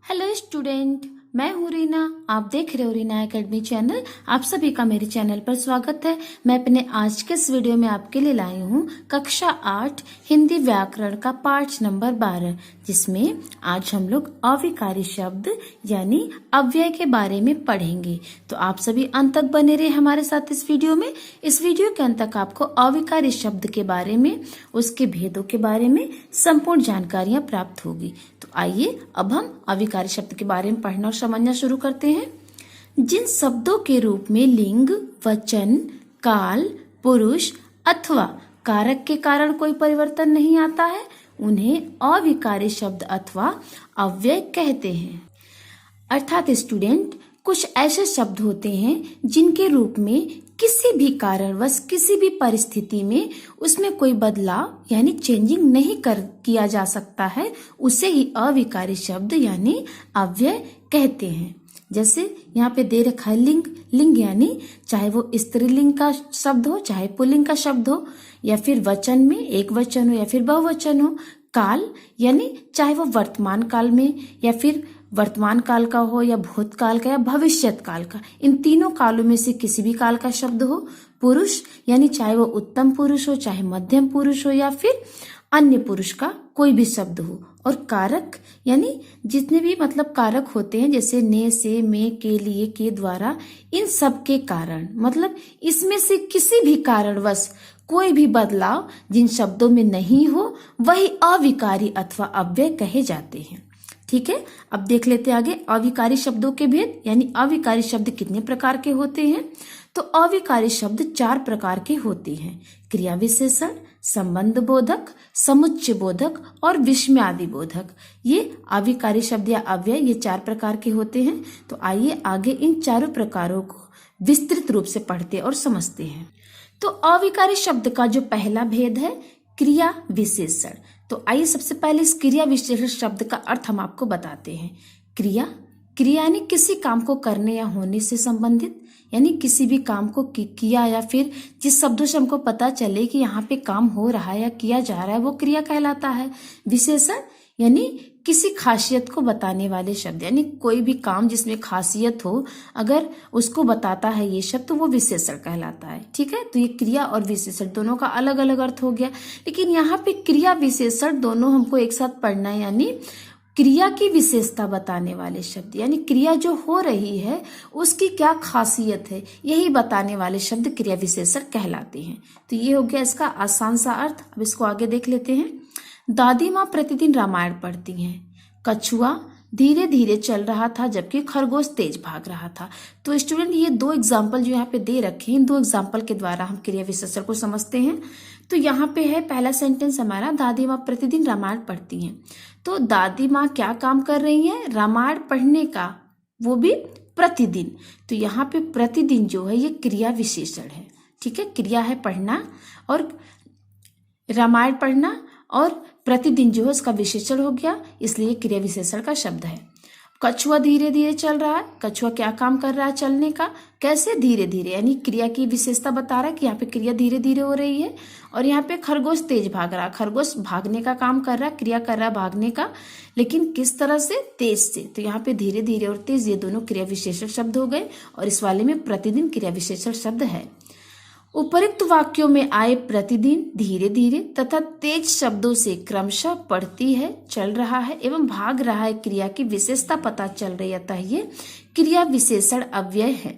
Hello student, मैं हूँ रीना। आप देख रहे हो रीना एकेडमी चैनल। आप सभी का मेरे चैनल पर स्वागत है। मैं अपने आज के इस वीडियो में आपके लिए लाई हूँ कक्षा 8 हिंदी व्याकरण का पाठ नंबर 12, जिसमें आज हम लोग अविकारी शब्द यानी अव्यय के बारे में पढ़ेंगे। तो आप सभी अंत तक बने रहे हमारे साथ इस वीडियो में। इस वीडियो के अंत तक आपको अविकारी शब्द के बारे में, उसके भेदों के बारे में संपूर्ण जानकारियां प्राप्त होगी। तो आइए अब हम अविकारी शब्द के बारे में पढ़ना और समझना शुरू करते हैं। जिन शब्दों के रूप में लिंग, वचन, काल, पुरुष अथवा कारक के कारण कोई परिवर्तन नहीं आता है, उन्हें अविकारी शब्द अथवा अव्यय कहते हैं। अर्थात स्टूडेंट, कुछ ऐसे शब्द होते हैं जिनके रूप में किसी भी कारणवश किसी भी परिस्थिति में उसमें कोई बदलाव यानी चेंजिंग नहीं किया जा सकता है, उसे ही अविकारी शब्द यानी अव्यय कहते हैं। जैसे यहाँ पे दे रखा है लिंग। लिंग यानी चाहे वो स्त्रीलिंग का शब्द हो, चाहे पुल्लिंग का शब्द हो, या फिर वचन में एक वचन हो या फिर बहुवचन हो। काल यानी चाहे वो वर्तमान काल में या फिर वर्तमान काल का हो या भूतकाल का या भविष्यत काल का, इन तीनों कालों में से किसी भी काल का शब्द हो। पुरुष यानी चाहे वो उत्तम पुरुष हो, चाहे मध्यम पुरुष हो या फिर अन्य पुरुष का कोई भी शब्द हो। और कारक यानी जितने भी कारक होते हैं, जैसे ने, से, में, के, लिए, के, द्वारा, इन सब के कारण, इसमें से किसी भी कारणवश कोई भी बदलाव जिन शब्दों में नहीं हो, वही अविकारी अथवा अव्यय कहे जाते हैं। ठीक है, अब देख लेते हैं आगे अविकारी शब्दों के भेद, यानी अविकारी शब्द कितने प्रकार के होते हैं। तो अविकारी शब्द 4 प्रकार के होते हैं: क्रिया विशेषण, संबंध बोधक, समुच्चय बोधक और विस्मयादि बोधक। ये अविकारी शब्द या अव्यय ये 4 प्रकार के होते हैं। तो आइए आगे इन चारों प्रकारों को विस्तृत रूप से पढ़ते और समझते हैं। तो अविकारी शब्द का जो पहला भेद है क्रिया विशेषण। तो आइए सबसे पहले इस क्रिया विशेषण शब्द का अर्थ हम आपको बताते हैं। क्रिया यानी किसी काम को करने या होने से संबंधित, यानी किसी भी काम को किया या फिर जिस शब्दों से हमको पता चले कि यहाँ पे काम हो रहा है या किया जा रहा है, वो क्रिया कहलाता है। विशेषण यानी किसी खासियत को बताने वाले शब्द, यानी कोई भी काम जिसमें खासियत हो, अगर उसको बताता है ये शब्द तो वो विशेषण कहलाता है। ठीक है, तो ये क्रिया और विशेषण दोनों का अलग अलग अर्थ हो गया, लेकिन यहाँ पे क्रिया विशेषण दोनों हमको एक साथ पढ़ना है। यानी क्रिया की विशेषता बताने वाले शब्द, यानी क्रिया जो हो रही है उसकी क्या खासियत है, यही बताने वाले शब्द क्रिया विशेषण कहलाते हैं। तो ये हो गया इसका आसान सा अर्थ। अब इसको आगे देख लेते हैं। दादी माँ प्रतिदिन रामायण पढ़ती हैं। कछुआ धीरे धीरे चल रहा था जबकि खरगोश तेज भाग रहा था। तो स्टूडेंट, ये 2 एग्जाम्पल जो यहाँ पे दे रखे हैं, इन 2 एग्जाम्पल के द्वारा हम क्रिया विशेषण को समझते हैं। तो यहाँ पे है पहला सेंटेंस हमारा, दादी माँ प्रतिदिन रामायण पढ़ती हैं। तो दादी माँ क्या काम कर रही हैं? रामायण पढ़ने का, वो भी प्रतिदिन। तो यहाँ पे प्रतिदिन जो है ये क्रिया विशेषण है। ठीक है, क्रिया है पढ़ना और रामायण पढ़ना, और प्रतिदिन जो है उसका विशेषण हो गया, इसलिए क्रिया विशेषण का शब्द है। कछुआ धीरे धीरे चल रहा है। कछुआ क्या काम कर रहा है? चलने का। कैसे? धीरे धीरे, यानी क्रिया की विशेषता बता रहा है कि यहाँ पे क्रिया धीरे धीरे हो रही है। और यहाँ पे खरगोश तेज भाग रहा है। खरगोश भागने का काम कर रहा है, क्रिया कर रहा है भागने का, लेकिन किस तरह से? तेज से। तो यहाँ पे धीरे धीरे और तेज ये दोनों क्रिया विशेषण शब्द हो गए, और इस वाले में प्रतिदिन क्रिया विशेषण शब्द है। उपरोक्त वाक्यों में आए प्रतिदिन, धीरे धीरे तथा तेज शब्दों से क्रमशः पढ़ती है, चल रहा है एवं भाग रहा है क्रिया की विशेषता पता चल रही है, अतः ये क्रिया विशेषण अव्यय है।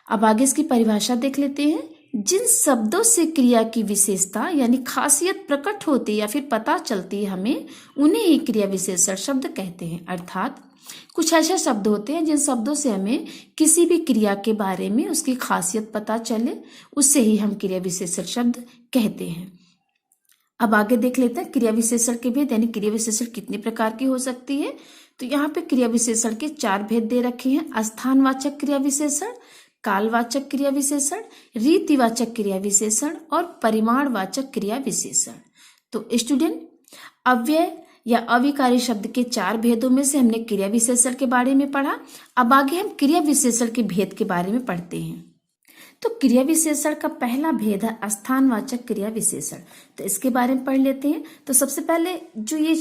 अब आगे इसकी परिभाषा देख लेते हैं। जिन शब्दों से क्रिया की विशेषता यानी खासियत प्रकट होती है या फिर पता चलती है हमें, उन्हें ही क्रिया विशेषण शब्द कहते हैं। अर्थात कुछ ऐसे शब्द होते हैं जिन शब्दों से हमें किसी भी क्रिया के बारे में उसकी खासियत पता चले, उससे ही हम क्रिया विशेषण शब्द कहते हैं। अब आगे देख लेते हैं क्रिया विशेषण के भेद, यानी क्रिया विशेषण कितने प्रकार की हो सकती है। तो यहाँ पे क्रिया विशेषण के 4 भेद दे रखे हैं: स्थानवाचक क्रिया विशेषण, कालवाचक क्रिया विशेषण, रीतिवाचक क्रिया विशेषण और परिमाणवाचक क्रिया विशेषण। तो स्टूडेंट, अव्यय या अविकारी शब्द के 4 भेदों में से हमने क्रिया विशेषण के बारे में पढ़ा। अब आगे हम क्रिया विशेषण के भेद के बारे में पढ़ते हैं। तो क्रिया विशेषण का पहला भेद है स्थानवाचक क्रिया विशेषण। तो इसके बारे में पढ़ लेते हैं। तो सबसे पहले जो ये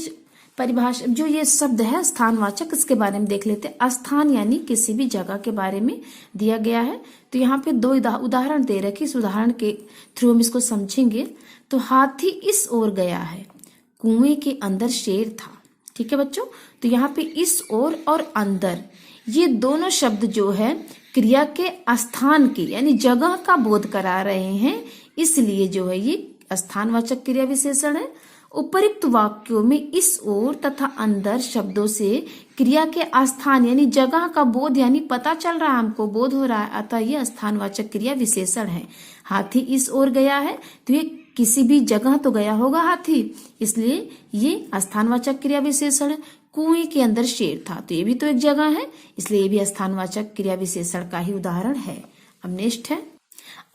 परिभाषा जो ये शब्द है स्थानवाचक, इसके बारे में देख लेते हैं। स्थान यानी किसी भी जगह के बारे में दिया गया है। तो यहाँ पे दो उदाहरण दे रखे, इस उदाहरण के थ्रू हम इसको समझेंगे। तो हाथी इस ओर गया है, कुएं के अंदर शेर था। ठीक है बच्चों, तो यहाँ पे इस ओर और अंदर ये दोनों शब्द जो है क्रिया के स्थान की यानी जगह का बोध करा रहे हैं, इसलिए जो है ये स्थानवाचक क्रिया विशेषण है। उपयुक्त वाक्यों में इस ओर तथा अंदर शब्दों से क्रिया के स्थान यानी जगह का बोध यानी पता चल रहा है, हमको बोध हो रहा है, अतः ये स्थानवाचक क्रिया विशेषण है। हाथी इस ओर गया है, तो ये किसी भी जगह तो गया होगा हाथी, इसलिए ये स्थानवाचक क्रिया विशेषण है। कुएं के अंदर शेर था, तो ये भी तो एक जगह है, इसलिए ये भी स्थानवाचक क्रिया विशेषण का ही उदाहरण है। अब नेक्स्ट है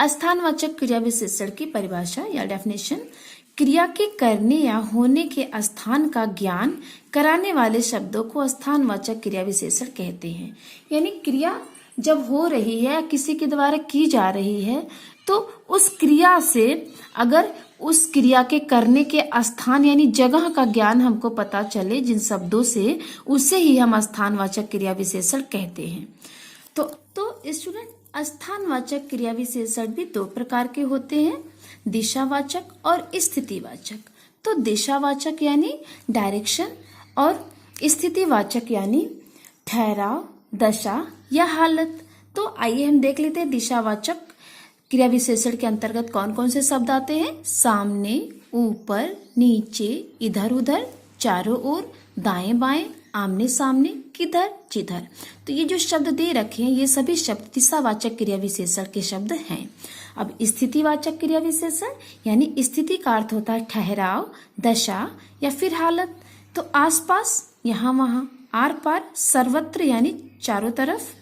स्थानवाचक क्रिया विशेषण की परिभाषा या डेफिनेशन। क्रिया के करने या होने के स्थान का ज्ञान कराने वाले शब्दों को स्थानवाचक क्रिया विशेषण कहते हैं। यानी क्रिया जब हो रही है, किसी के द्वारा की जा रही है, तो उस क्रिया से अगर उस क्रिया के करने के स्थान यानी जगह का ज्ञान हमको पता चले जिन शब्दों से, उसे ही हम स्थानवाचक क्रिया विशेषण कहते हैं। तो स्टूडेंट, स्थानवाचक क्रिया विशेषण भी दो प्रकार के होते हैं, दिशावाचक और स्थितिवाचक। तो दिशावाचक यानी डायरेक्शन और स्थितिवाचक यानी ठहराव, दशा या हालत। तो आइए हम देख लेते हैं दिशावाचक क्रिया विशेषण के अंतर्गत कौन कौन से शब्द आते हैं। सामने, ऊपर, नीचे, इधर उधर, चारों ओर, दाएं बाएं, आमने सामने, किधर जिधर। तो ये जो शब्द दे रखे हैं ये सभी शब्द दिशावाचक क्रिया विशेषण के शब्द हैं। अब स्थितिवाचक क्रिया विशेषण यानी स्थिति का अर्थ होता है ठहराव, दशा या फिर हालत। तो आसपास, यहाँ वहां, आर पार, सर्वत्र यानी चारों तरफ,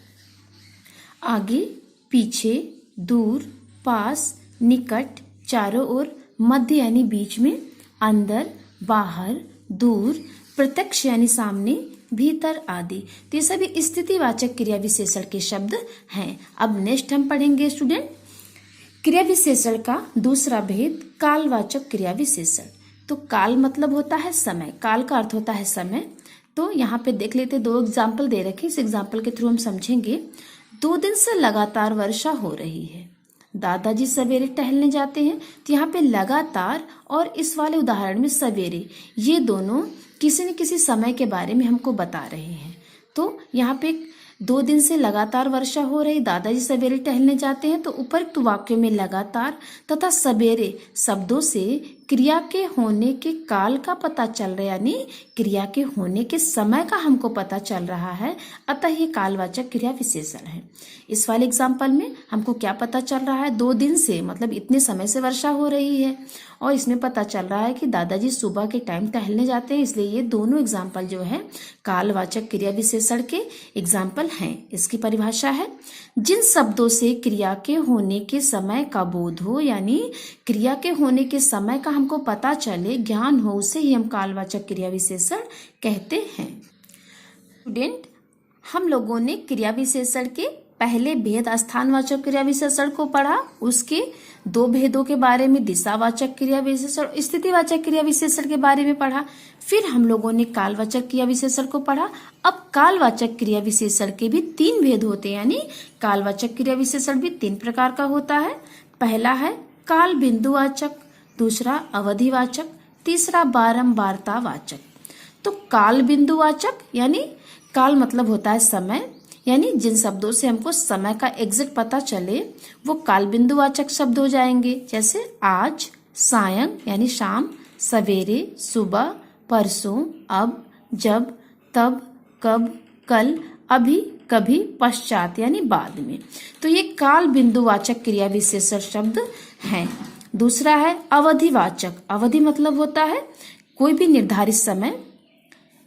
आगे पीछे, दूर, पास, निकट, चारों ओर, मध्य यानी बीच में, अंदर, बाहर, दूर, प्रत्यक्ष यानी सामने, भीतर आदि। तो ये सभी स्थितिवाचक क्रिया विशेषण के शब्द हैं। अब नेक्स्ट हम पढ़ेंगे स्टूडेंट क्रिया विशेषण का दूसरा भेद, कालवाचक क्रिया विशेषण। तो काल मतलब होता है समय, काल का अर्थ होता है समय। तो यहाँ पे देख लेते, दो एग्जाम्पल दे रखे, इस एग्जाम्पल के थ्रू हम समझेंगे। 2 दिन से लगातार वर्षा हो रही है। दादाजी सवेरे टहलने जाते हैं। तो यहाँ पे लगातार और इस वाले उदाहरण में सवेरे, ये दोनों किसी न किसी समय के बारे में हमको बता रहे हैं। तो यहाँ पे 2 दिन से लगातार वर्षा हो रही, दादाजी सवेरे टहलने जाते हैं। तो उपयुक्त वाक्यों में लगातार तथा सवेरे शब्दों से क्रिया के होने के काल का पता चल रहा है, यानी क्रिया के होने के समय का हमको पता चल रहा है, अतः ये कालवाचक क्रिया विशेषण है। इस वाले एग्जाम्पल में हमको क्या पता चल रहा है, 2 दिन से मतलब इतने समय से वर्षा हो रही है, और इसमें पता चल रहा है कि दादाजी सुबह के टाइम टहलने जाते हैं, इसलिए ये दोनों एग्जाम्पल जो है कालवाचक क्रिया विशेषण के एग्जाम्पल हैं। इसकी परिभाषा है, जिन शब्दों से क्रिया के होने के समय का बोध हो, यानी क्रिया के होने के समय का हमको पता चले, ज्ञान हो, उसे ही हम कालवाचक क्रिया विशेषण कहते हैं। स्टूडेंट, हम लोगों ने क्रिया विशेषण के पहले भेद स्थानवाचक क्रिया विशेषण को पढ़ा, उसके 2 भेदों के बारे में दिशावाचक क्रिया विशेषण, स्थितिवाचक क्रिया विशेषण के बारे में पढ़ा। फिर हम लोगों ने कालवाचक क्रिया विशेषण को पढ़ा। अब कालवाचक क्रिया विशेषण के भी 3 भेद होते हैं, यानी कालवाचक क्रिया विशेषण भी 3 प्रकार का होता है। पहला है काल बिंदुवाचक, दूसरा अवधिवाचक, तीसरा बारंबारतावाचक। तो काल बिंदुवाचक यानी काल मतलब होता है समय, यानी जिन शब्दों से हमको समय का एग्जैक्ट पता चले वो काल बिंदुवाचक शब्द हो जाएंगे। जैसे आज, सायं यानी शाम, सवेरे, सुबह, परसों, अब, जब, तब, कब, कल, अभी, कभी, पश्चात यानी बाद में। तो ये काल बिंदुवाचक क्रिया विशेषण शब्द हैं। दूसरा है अवधिवाचक। अवधि मतलब होता है कोई भी निर्धारित समय।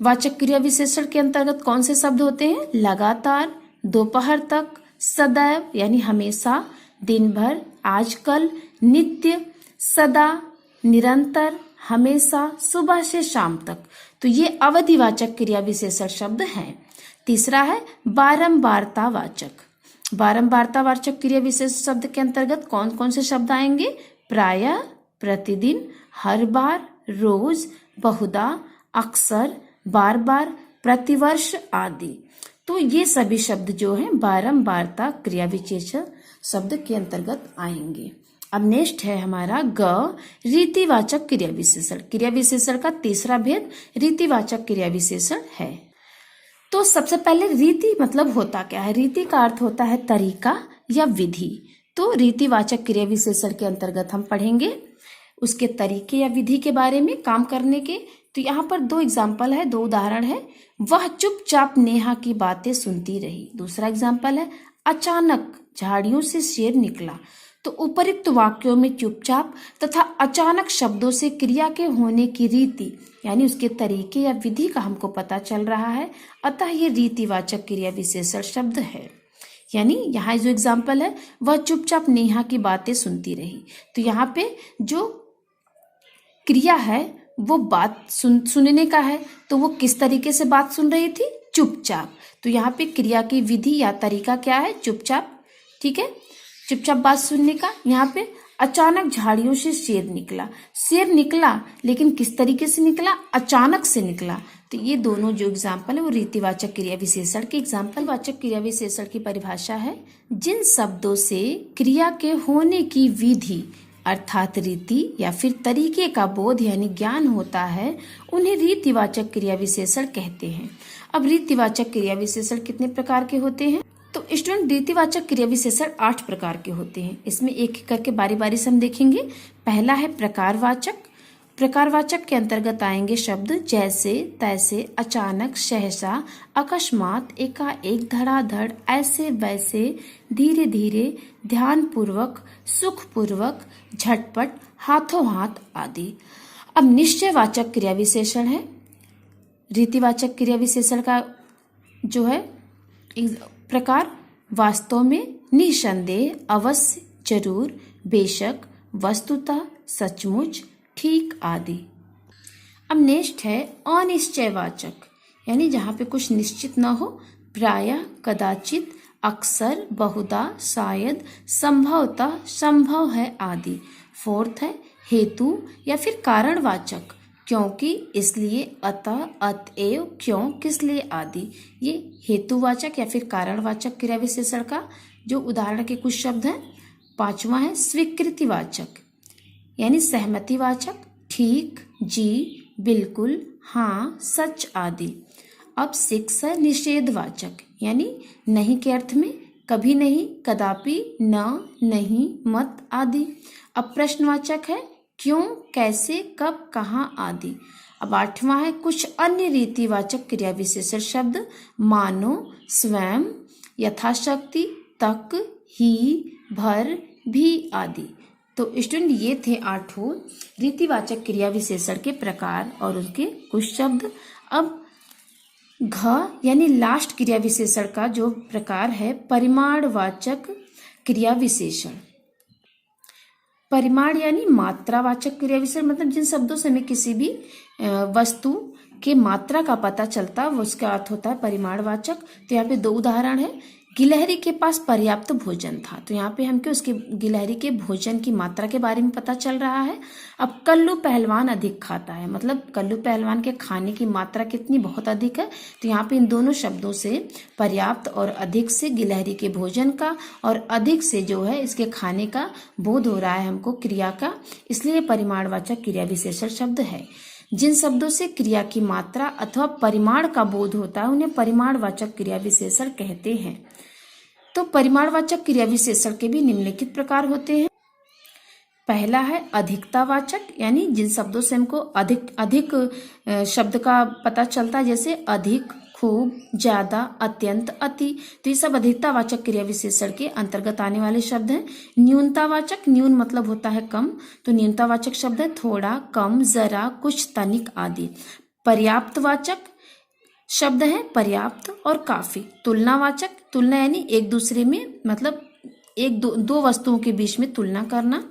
वाचक क्रिया विशेषण के अंतर्गत कौन से शब्द होते हैं, लगातार, दोपहर तक, सदैव यानी हमेशा, दिन भर, आजकल, नित्य, सदा, निरंतर, हमेशा, सुबह से शाम तक। तो ये अवधिवाचक क्रिया विशेषण शब्द हैं। तीसरा है बारंबारतावाचक। बारंबारतावाचक क्रिया विशेषण शब्द के अंतर्गत कौन कौन से शब्द आएंगे, प्रायः, प्रतिदिन, हर बार, रोज, बहुधा, अक्सर, बार बार, प्रतिवर्ष आदि। तो ये सभी शब्द जो हैं बारंबारता क्रिया विशेषण शब्द के अंतर्गत आएंगे। अब नेक्स्ट है हमारा ग, रीतिवाचक क्रिया विशेषण। क्रिया विशेषण का तीसरा भेद रीतिवाचक क्रिया विशेषण है। तो सबसे पहले रीति मतलब होता क्या है? रीति का अर्थ होता है तरीका या विधि। तो रीतिवाचक क्रिया विशेषण के अंतर्गत हम पढ़ेंगे उसके तरीके या विधि के बारे में काम करने के। तो यहाँ पर दो एग्जाम्पल है, दो उदाहरण है। वह चुपचाप नेहा की बातें सुनती रही। दूसरा एग्जाम्पल है अचानक झाड़ियों से शेर निकला। तो उपरोक्त वाक्यों में चुपचाप तथा अचानक शब्दों से क्रिया के होने की रीति यानी उसके तरीके या विधि का हमको पता चल रहा है, अतः ये रीतिवाचक क्रिया विशेषण शब्द है। यानी यहाँ जो एग्जाम्पल है वह चुपचाप नेहा की बातें सुनती रही। तो यहाँ पे जो क्रिया है वो बात सुनने का है। तो वो किस तरीके से बात सुन रही थी? चुपचाप। तो यहाँ पे क्रिया की विधि या तरीका क्या है? चुपचाप। ठीक है, चुपचाप बात सुनने का। यहाँ पे अचानक झाड़ियों से शेर निकला। शेर निकला लेकिन किस तरीके से निकला? अचानक से निकला। तो ये दोनों जो एग्जाम्पल है वो रीतिवाचक क्रिया विशेषण के एग्जाम्पल। वाचक क्रिया विशेषण की परिभाषा है जिन शब्दों से क्रिया के होने की विधि अर्थात रीति या फिर तरीके का बोध यानी ज्ञान होता है, उन्हें रीतिवाचक क्रिया विशेषण कहते हैं। अब रीतिवाचक क्रिया विशेषण कितने प्रकार के होते हैं? तो स्टूडेंट रीतिवाचक क्रिया विशेषण 8 प्रकार के होते हैं। इसमें एक एक करके बारी बारी से हम देखेंगे। पहला है प्रकारवाचक। प्रकारवाचक के अंतर्गत आएंगे शब्द जैसे, तैसे, अचानक, सहसा, अकस्मात, एकाएक, धड़ाधड़, ऐसे वैसे, धीरे धीरे, ध्यानपूर्वक, सुखपूर्वक, झटपट, हाथों हाथ आदि। अब निश्चयवाचक क्रिया विशेषण है। रीतिवाचक क्रिया विशेषण का जो है प्रकार वास्तव में, निसंदेह, अवश्य, जरूर, बेशक, वस्तुतः, सचमुच, ठीक आदि। अब नेक्स्ट है अनिश्चयवाचक यानी जहाँ पे कुछ निश्चित न हो, प्रायः, कदाचित, अक्सर, बहुधा, शायद, संभवतः, संभव है आदि। फोर्थ है हेतु या फिर कारणवाचक, क्योंकि, इसलिए, अतः, अतएव, क्यों, किस लिए आदि। ये हेतुवाचक या फिर कारणवाचक क्रिया विशेषण का जो उदाहरण के कुछ शब्द हैं। पांचवा है स्वीकृतिवाचक यानी सहमतिवाचक, ठीक, जी, बिल्कुल, हाँ, सच आदि। अब 6 है निषेधवाचक यानी नहीं के अर्थ में, कभी नहीं, कदापि, न, नहीं, मत आदि। अब प्रश्नवाचक है क्यों, कैसे, कब, कहाँ आदि। अब 8वां है कुछ अन्य रीतिवाचक क्रिया विशेषण शब्द मानो, स्वयं, यथाशक्ति, तक, ही, भर, भी आदि। तो स्टूडेंट ये थे 8 रीतिवाचक क्रिया विशेषण के प्रकार और उनके कुछ शब्द। अब घ यानी लास्ट क्रिया विशेषण का जो प्रकार है परिमाणवाचक क्रिया विशेषण। परिमाण यानी मात्रावाचक क्रिया विशेषण मतलब जिन शब्दों से हमें किसी भी वस्तु के मात्रा का पता चलता है वो उसका अर्थ होता है परिमाणवाचक। तो यहाँ पे 2 उदाहरण है। गिलहरी के पास पर्याप्त भोजन था। तो यहाँ पे हमको उसके गिलहरी के भोजन की मात्रा के बारे में पता चल रहा है। अब कल्लू पहलवान अधिक खाता है मतलब कल्लू पहलवान के खाने की मात्रा कितनी, बहुत अधिक है। तो यहाँ पे इन दोनों शब्दों से पर्याप्त और अधिक से गिलहरी के भोजन का और अधिक से जो है इसके खाने का बोध हो रहा है हमको क्रिया का, इसलिए परिमाणवाचक क्रिया विशेषण शब्द है। जिन शब्दों से क्रिया की मात्रा अथवा परिमाण का बोध होता है उन्हें परिमाणवाचक क्रिया विशेषण कहते हैं। तो परिमाणवाचक क्रिया विशेषण के भी निम्नलिखित प्रकार होते हैं। पहला है अधिकतावाचक यानी जिन शब्दों से हमको अधिक शब्द का पता चलता है जैसे अधिक, खूब, ज्यादा, अत्यंत, अति। तो ये सब अधिकतावाचक क्रिया विशेषण के अंतर्गत आने वाले शब्द हैं। न्यूनतावाचक, न्यून मतलब होता है कम, तो न्यूनतावाचक शब्द है थोड़ा, कम, जरा, कुछ, तनिक आदि। पर्याप्तवाचक शब्द है पर्याप्त और काफी। तुलनावाचक, तुलना यानी एक दूसरे में मतलब एक दो वस्तुओं के बीच में तुलना करना।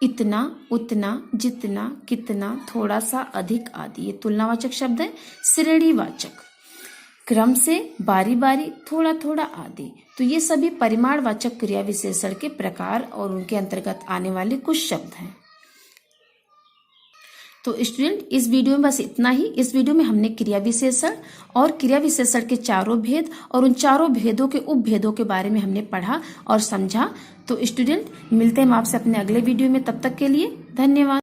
इतना, उतना, जितना, कितना, थोड़ा सा, अधिक आदि ये तुलनावाचक शब्द है। श्रेणीवाचक, क्रम से, बारी बारी, थोड़ा थोड़ा आदि। तो ये सभी परिमाणवाचक क्रिया विशेषण के प्रकार और उनके अंतर्गत आने वाले कुछ शब्द हैं। तो स्टूडेंट इस वीडियो में बस इतना ही। इस वीडियो में हमने क्रिया विशेषण और क्रिया विशेषण के चारों भेद और उन चारों भेदों के उपभेदों के बारे में हमने पढ़ा और समझा। तो स्टूडेंट मिलते हैं हम आपसे अपने अगले वीडियो में, तब तक के लिए धन्यवाद।